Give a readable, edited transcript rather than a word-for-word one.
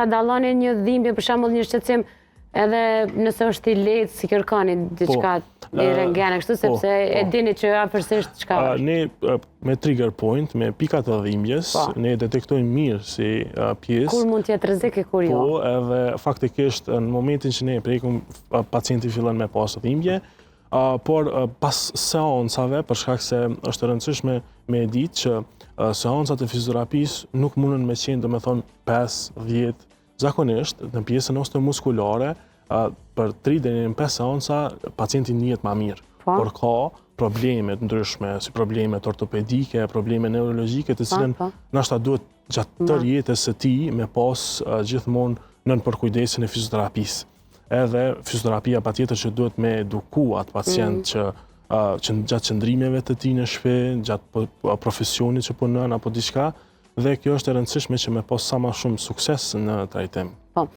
Ta dalloni një dhimbje, për shembull një shqetësim, edhe nëse është i lehtë si kërkoni diçka një rentgen kështu, sepse e dini që afërsisht çka është. Ne me trigger point, me pikat e dhimbjes, ne detektojmë mirë si pjesë. Kur mund të jetë rrezik e kur jo? Po, edhe faktikisht në momentin që ne e prekum, pacienti fillon me pas dhimbje, por pas seancave, për shkak se është e rëndësishme me e ditë që seancat e fizioterapisë nuk mundën me qenë, domethënë 5-10, zakonisht në pjesën osteomuskulare, për 3 deri në 5 seanca pacienti njihet më mirë. Por ka probleme të ndryshme, si problemet ortopedike, probleme neurologjike, të cilën ndoshta duhet gjatë tërë jetës së tij me pas gjithmonë nën përkujdesin e fizioterapisë. Edhe fizioterapia patjetër që duhet me eduku atë pacient që gjatë qëndrimeve të tij në shtëpi, gjatë profesionit që punon apo diçka, dhe kjo është e rëndësishme që me pas sa më shumë sukses në trajtim.